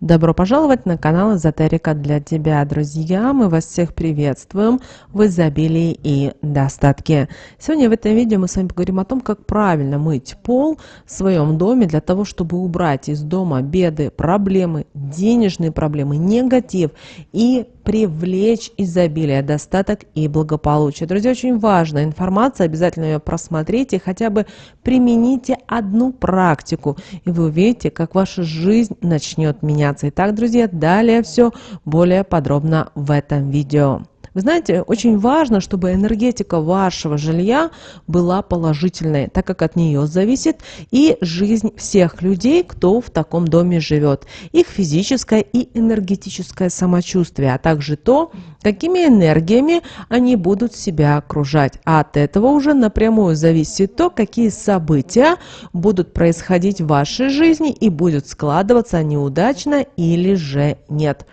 Добро пожаловать на канал Эзотерика для тебя, друзья! Мы вас всех приветствуем в изобилии и достатке. Сегодня в этом видео мы с вами поговорим о том, как правильно мыть пол в своем доме для того, чтобы убрать из дома беды, проблемы, денежные проблемы, негатив и привлечь изобилие, достаток и благополучие. Друзья, очень важная информация, обязательно ее просмотрите, хотя бы примените одну практику, и вы увидите, как ваша жизнь начнет меняться. Итак, друзья, далее все более подробно в этом видео. Вы знаете, очень важно, чтобы энергетика вашего жилья была положительной, так как от нее зависит и жизнь всех людей, кто в таком доме живет, их физическое и энергетическое самочувствие, а также то, какими энергиями они будут себя окружать. А от этого уже напрямую зависит то, какие события будут происходить в вашей жизни и будут складываться они удачно или же нет.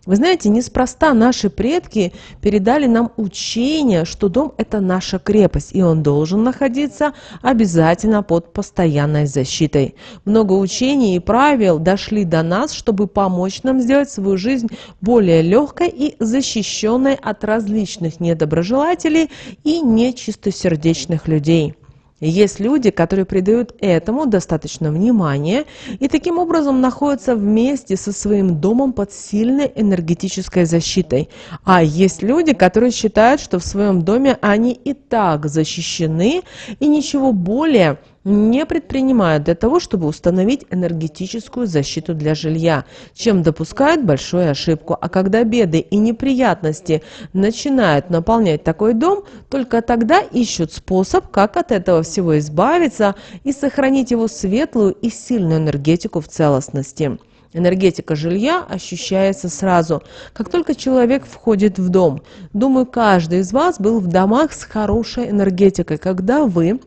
Вы знаете, неспроста наши предки передали нам учение, что дом – это наша крепость, и он должен находиться обязательно под постоянной защитой. Много учений и правил дошли до нас, чтобы помочь нам сделать свою жизнь более легкой и защищенной от различных недоброжелателей и нечистосердечных людей. Есть люди, которые придают этому достаточно внимания и таким образом находятся вместе со своим домом под сильной энергетической защитой. А есть люди, которые считают, что в своем доме они и так защищены и ничего более не предпринимают для того, чтобы установить энергетическую защиту для жилья, чем допускают большую ошибку. А когда беды и неприятности начинают наполнять такой дом, только тогда ищут способ, как от этого всего избавиться и сохранить его светлую и сильную энергетику в целостности. Энергетика жилья ощущается сразу, как только человек входит в дом. Думаю, каждый из вас был в домах с хорошей энергетикой, когда вы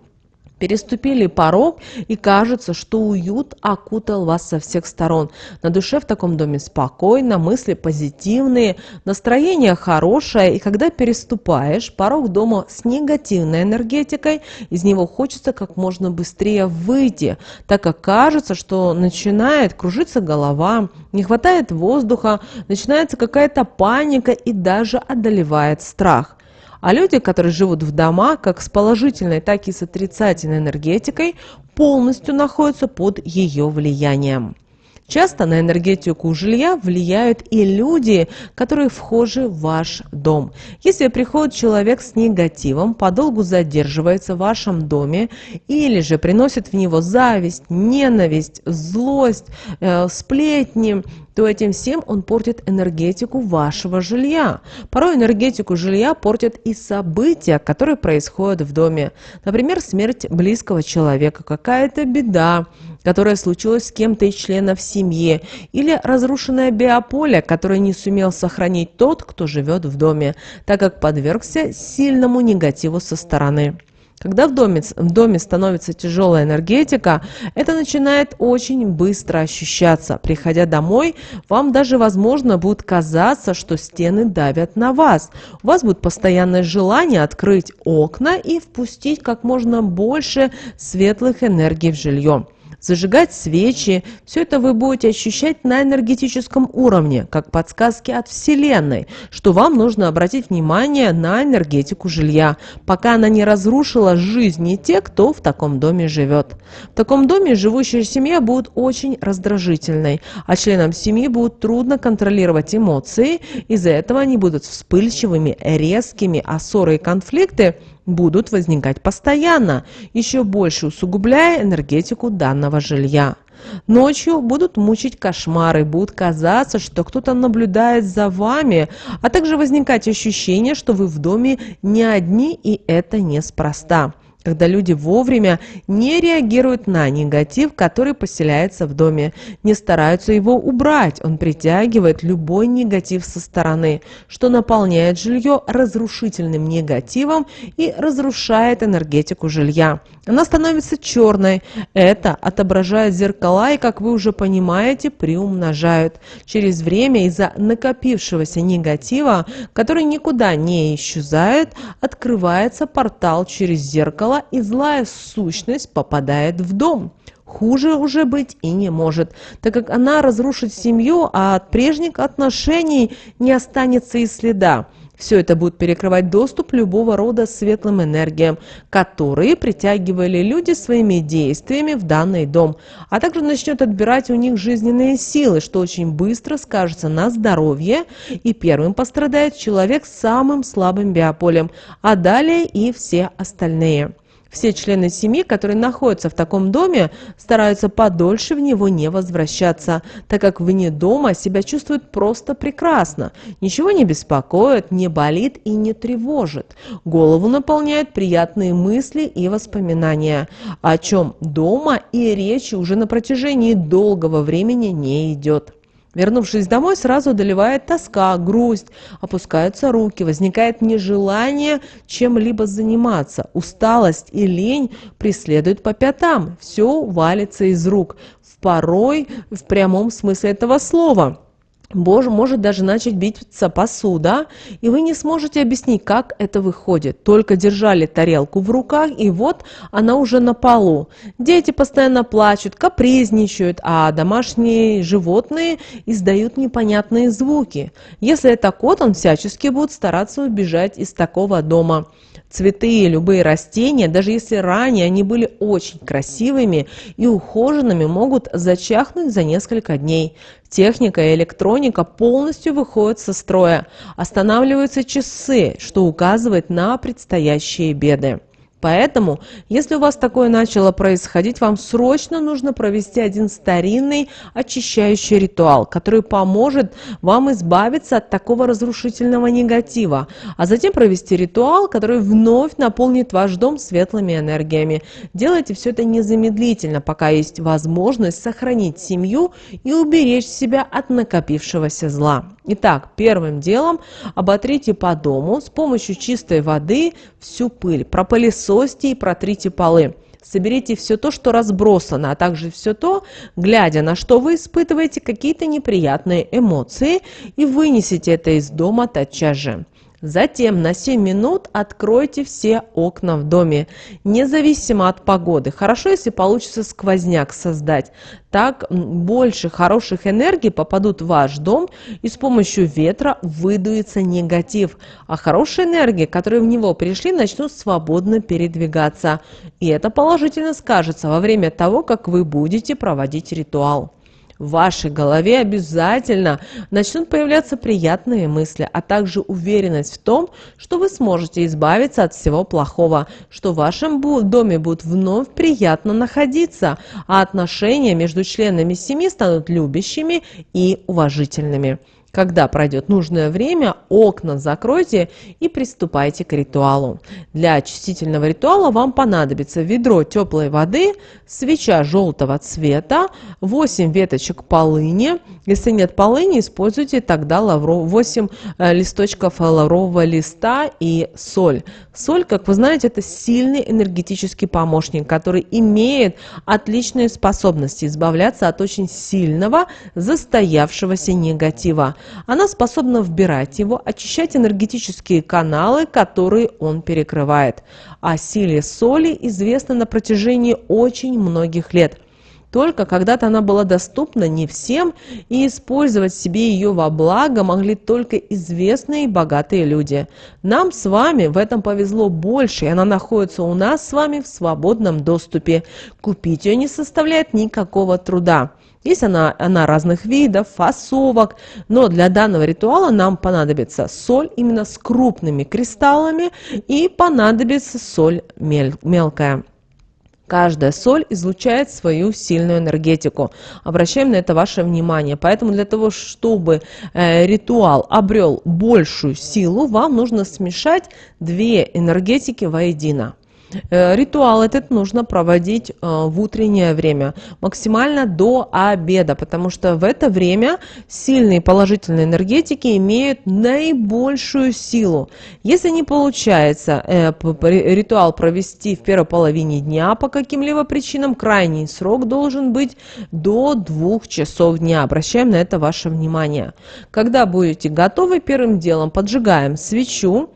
переступили порог, и кажется, что уют окутал вас со всех сторон. На душе в таком доме спокойно, мысли позитивные, настроение хорошее. И когда переступаешь порог дома с негативной энергетикой, из него хочется как можно быстрее выйти, так как кажется, что начинает кружиться голова, не хватает воздуха, начинается какая-то паника и даже одолевает страх. А люди, которые живут в домах как с положительной, так и с отрицательной энергетикой, полностью находятся под ее влиянием. Часто на энергетику жилья влияют и люди, которые вхожи в ваш дом. Если приходит человек с негативом, подолгу задерживается в вашем доме или же приносит в него зависть, ненависть, злость, сплетни, то этим всем он портит энергетику вашего жилья. Порой энергетику жилья портят и события, которые происходят в доме. Например, смерть близкого человека, какая-то беда, которая случилась с кем-то из членов семьи, или разрушенное биополе, которое не сумел сохранить тот, кто живет в доме, так как подвергся сильному негативу со стороны. Когда в доме становится тяжелая энергетика, это начинает очень быстро ощущаться. Приходя домой, вам даже, возможно, будет казаться, что стены давят на вас. У вас будет постоянное желание открыть окна и впустить как можно больше светлых энергий в жилье. Зажигать свечи, все это вы будете ощущать на энергетическом уровне, как подсказки от Вселенной, что вам нужно обратить внимание на энергетику жилья, пока она не разрушила жизни тех, кто в таком доме живет. В таком доме живущая семья будет очень раздражительной, а членам семьи будет трудно контролировать эмоции, из-за этого они будут вспыльчивыми, резкими, а ссоры и конфликты будут возникать постоянно, еще больше усугубляя энергетику данного жилья. Ночью будут мучить кошмары, будет казаться, что кто-то наблюдает за вами, а также возникать ощущение, что вы в доме не одни, и это неспроста. Когда люди вовремя не реагируют на негатив, который поселяется в доме, не стараются его убрать, он притягивает любой негатив со стороны, что наполняет жилье разрушительным негативом и разрушает энергетику жилья. Она становится черной. Это отображает зеркала и, как вы уже понимаете, приумножают. Через время из-за накопившегося негатива, который никуда не исчезает, открывается портал через зеркало, и злая сущность попадает в дом. Хуже уже быть и не может, так как она разрушит семью, а от прежних отношений не останется и следа. Все это будет перекрывать доступ любого рода светлым энергиям, которые притягивали люди своими действиями в данный дом, а также начнет отбирать у них жизненные силы, что очень быстро скажется на здоровье, и первым пострадает человек с самым слабым биополем, а далее и все остальные. Все члены семьи, которые находятся в таком доме, стараются подольше в него не возвращаться, так как вне дома себя чувствуют просто прекрасно. Ничего не беспокоит, не болит и не тревожит. Голову наполняют приятные мысли и воспоминания, о чем дома и речи уже на протяжении долгого времени не идет. Вернувшись домой, сразу одолевает тоска, грусть, опускаются руки, возникает нежелание чем-либо заниматься, усталость и лень преследуют по пятам, все валится из рук, порой в прямом смысле этого слова. Боже, может даже начать биться посуда, и вы не сможете объяснить, как это выходит. Только держали тарелку в руках, и вот она уже на полу. Дети постоянно плачут, капризничают, а домашние животные издают непонятные звуки. Если это кот, он всячески будет стараться убежать из такого дома. Цветы и любые растения, даже если ранее они были очень красивыми и ухоженными, могут зачахнуть за несколько дней. Техника и электроника полностью выходят со строя. Останавливаются часы, что указывает на предстоящие беды. Поэтому, если у вас такое начало происходить, вам срочно нужно провести один старинный очищающий ритуал, который поможет вам избавиться от такого разрушительного негатива, а затем провести ритуал, который вновь наполнит ваш дом светлыми энергиями. Делайте все это незамедлительно, пока есть возможность сохранить семью и уберечь себя от накопившегося зла. Итак, первым делом оботрите по дому с помощью чистой воды всю пыль, пропылесосьте и протрите полы. Соберите все то, что разбросано, а также все то, глядя на что вы испытываете какие-то неприятные эмоции, и вынесите это из дома тотчас же. Затем на 7 минут откройте все окна в доме, независимо от погоды. Хорошо, если получится сквозняк создать. Так больше хороших энергий попадут в ваш дом, и с помощью ветра выдуется негатив. А хорошие энергии, которые в него пришли, начнут свободно передвигаться. И это положительно скажется во время того, как вы будете проводить ритуал. В вашей голове обязательно начнут появляться приятные мысли, а также уверенность в том, что вы сможете избавиться от всего плохого, что в вашем доме будет вновь приятно находиться, а отношения между членами семьи станут любящими и уважительными. Когда пройдет нужное время, окна закройте и приступайте к ритуалу. Для очистительного ритуала вам понадобится ведро теплой воды, свеча желтого цвета, 8 веточек полыни. Если нет полыни, используйте тогда 8 листочков лаврового листа и соль. Соль, как вы знаете, это сильный энергетический помощник, который имеет отличные способности избавляться от очень сильного застоявшегося негатива. Она способна вбирать его, очищать энергетические каналы, которые он перекрывает. О силе соли известно на протяжении очень многих лет. Только когда-то она была доступна не всем, и использовать себе ее во благо могли только известные и богатые люди. Нам с вами в этом повезло больше, и она находится у нас с вами в свободном доступе. Купить ее не составляет никакого труда. Есть она разных видов, фасовок, но для данного ритуала нам понадобится соль именно с крупными кристаллами и понадобится соль мелкая. Каждая соль излучает свою сильную энергетику. Обращаем на это ваше внимание. Поэтому для того, чтобы ритуал обрел большую силу, вам нужно смешать две энергетики воедино. Ритуал этот нужно проводить в утреннее время, максимально до обеда, потому что в это время сильные положительные энергетики имеют наибольшую силу. Если не получается ритуал провести в первой половине дня по каким-либо причинам, крайний срок должен быть до 2 часов дня. Обращаем на это ваше внимание. Когда будете готовы, первым делом поджигаем свечу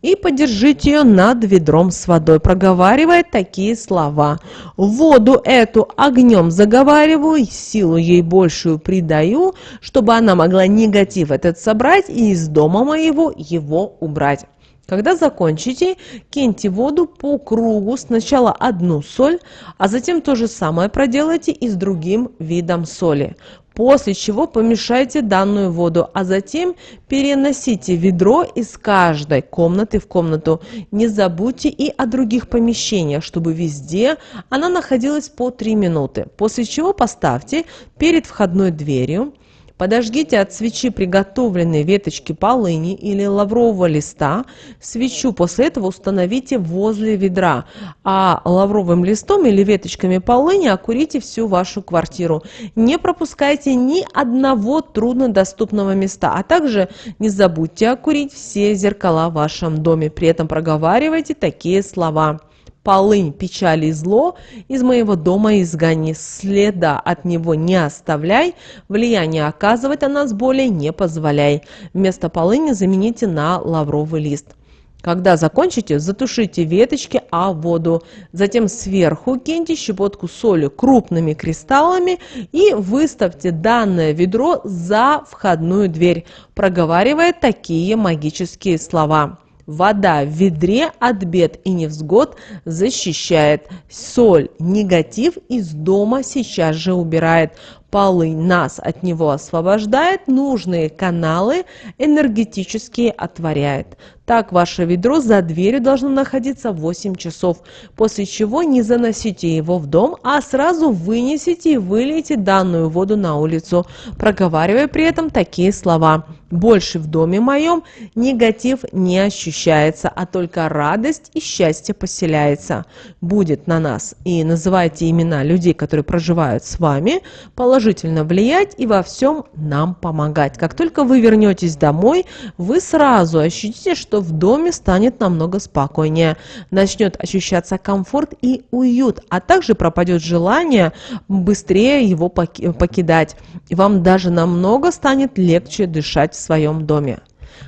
и подержите ее над ведром с водой, проговаривая такие слова. Воду эту огнем заговариваю, силу ей большую придаю, чтобы она могла негатив этот собрать и из дома моего его убрать. Когда закончите, киньте воду по кругу, сначала одну соль, а затем то же самое проделайте и с другим видом соли. После чего помешайте данную воду, а затем переносите ведро из каждой комнаты в комнату. Не забудьте и о других помещениях, чтобы везде она находилась по 3 минуты. После чего поставьте перед входной дверью. Подожгите от свечи приготовленные веточки полыни или лаврового листа. Свечу после этого установите возле ведра, а лавровым листом или веточками полыни окурите всю вашу квартиру. Не пропускайте ни одного труднодоступного места, а также не забудьте окурить все зеркала в вашем доме. При этом проговаривайте такие слова. Полынь, печали и зло из моего дома изгони, следа от него не оставляй, влияние оказывать на нас более не позволяй. Вместо полыни замените на лавровый лист. Когда закончите, затушите веточки о воду. Затем сверху киньте щепотку соли крупными кристаллами и выставьте данное ведро за входную дверь, проговаривая такие магические слова. Вода в ведре от бед и невзгод защищает. Соль негатив из дома сейчас же убирает. Полынь нас от него освобождает, нужные каналы энергетические отворяет. Так ваше ведро за дверью должно находиться 8 часов, после чего не заносите его в дом, а сразу вынесите и вылейте данную воду на улицу, проговаривая при этом такие слова. Больше в доме моем негатив не ощущается, а только радость и счастье поселяется. Будет на нас. И называйте имена людей, которые проживают с вами, положительно влиять и во всем нам помогать. Как только вы вернетесь домой, вы сразу ощутите, что в доме станет намного спокойнее. Начнет ощущаться комфорт и уют, а также пропадет желание быстрее его покидать. И вам даже намного станет легче дышать в своем доме.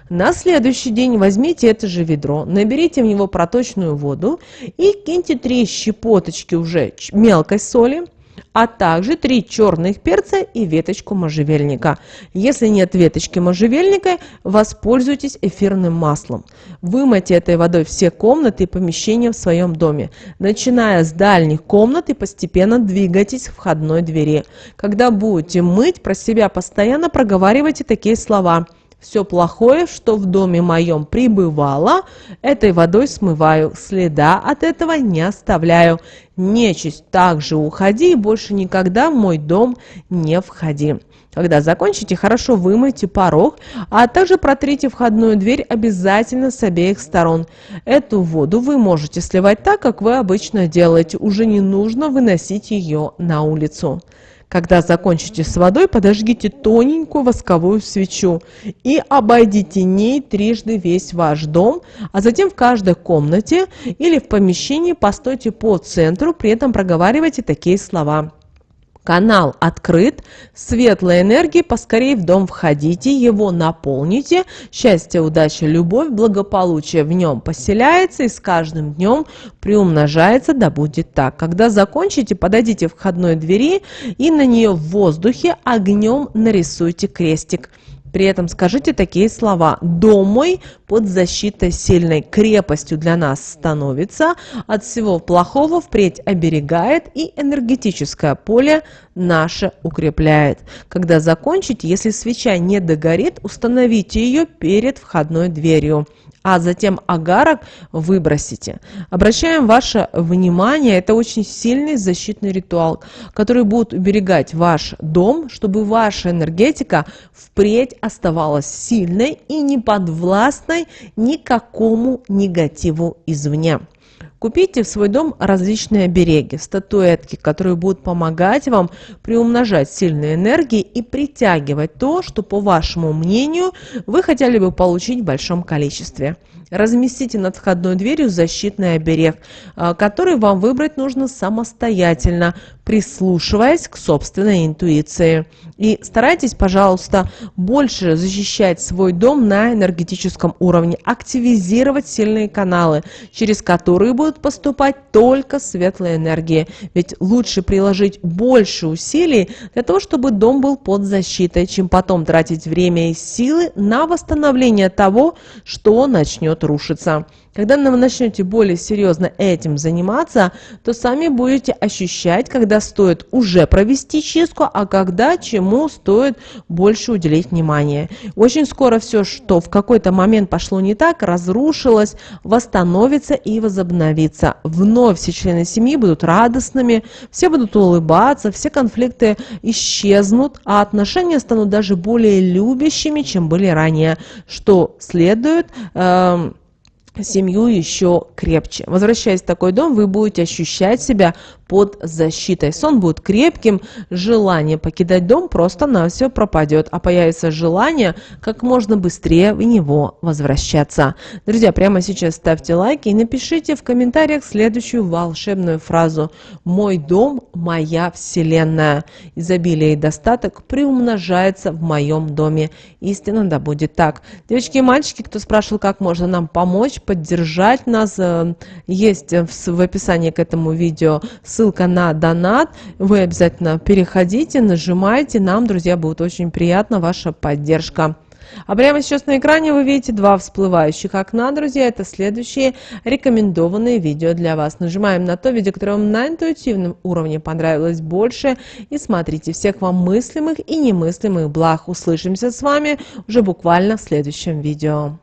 На следующий день возьмите это же ведро, наберите в него проточную воду и киньте 3 щепоточки уже мелкой соли, а также 3 черных перца и веточку можжевельника. Если нет веточки можжевельника, воспользуйтесь эфирным маслом. Вымойте этой водой все комнаты и помещения в своем доме. Начиная с дальних комнат и постепенно двигайтесь к входной двери. Когда будете мыть, про себя постоянно проговаривайте такие слова. Все плохое, что в доме моем пребывало, этой водой смываю, следа от этого не оставляю. Нечисть, также уходи и больше никогда в мой дом не входи. Когда закончите, хорошо вымойте порог, а также протрите входную дверь обязательно с обеих сторон. Эту воду вы можете сливать так, как вы обычно делаете, уже не нужно выносить ее на улицу. Когда закончите с водой, подожгите тоненькую восковую свечу и обойдите ней трижды весь ваш дом, а затем в каждой комнате или в помещении постойте по центру, при этом проговаривайте такие слова. Канал открыт, светлой энергии поскорее в дом входите, его наполните, счастье, удача, любовь, благополучие в нем поселяется и с каждым днем приумножается, да будет так. Когда закончите, подойдите к входной двери и на нее в воздухе огнем нарисуйте крестик. При этом скажите такие слова: «Дом мой под защитой сильной крепостью для нас становится, от всего плохого впредь оберегает и энергетическое поле наше укрепляет». Когда закончите, если свеча не догорит, установите ее перед входной дверью, а затем агарок выбросите. Обращаем ваше внимание, это очень сильный защитный ритуал, который будет уберегать ваш дом, чтобы ваша энергетика впредь оставалась сильной и не подвластной никакому негативу извне. Купите в свой дом различные обереги, статуэтки, которые будут помогать вам приумножать сильные энергии и притягивать то, что, по вашему мнению, вы хотели бы получить в большом количестве. Разместите над входной дверью защитный оберег, который вам выбрать нужно самостоятельно, прислушиваясь к собственной интуиции. И старайтесь, пожалуйста, больше защищать свой дом на энергетическом уровне, активизировать сильные каналы, через которые будут поступать только светлые энергии. Ведь лучше приложить больше усилий для того, чтобы дом был под защитой, чем потом тратить время и силы на восстановление того, что начнет рушиться. Когда вы начнете более серьезно этим заниматься, то сами будете ощущать, когда стоит уже провести чистку, а когда чему стоит больше уделить внимание. Очень скоро все, что в какой-то момент пошло не так, разрушилось, восстановится и возобновится. Вновь все члены семьи будут радостными, все будут улыбаться, все конфликты исчезнут, а отношения станут даже более любящими, чем были ранее, что следует семью еще крепче. Возвращаясь в такой дом, вы будете ощущать себя под защитой. Сон будет крепким, желание покидать дом просто на все пропадет, а появится желание как можно быстрее в него возвращаться. Друзья, прямо сейчас ставьте лайки и напишите в комментариях следующую волшебную фразу: «Мой дом – моя вселенная. Изобилие и достаток приумножается в моем доме. Истинно да будет так». Девочки и мальчики, кто спрашивал, как можно нам помочь, поддержать нас, есть в описании к этому видео ссылка на донат. Вы обязательно переходите, нажимайте. Нам, друзья, будет очень приятна ваша поддержка. А прямо сейчас на экране вы видите два всплывающих окна, друзья. Это следующие рекомендованные видео для вас. Нажимаем на то видео, которое вам на интуитивном уровне понравилось больше. И смотрите. Всех вам мыслимых и немыслимых благ. Услышимся с вами уже буквально в следующем видео.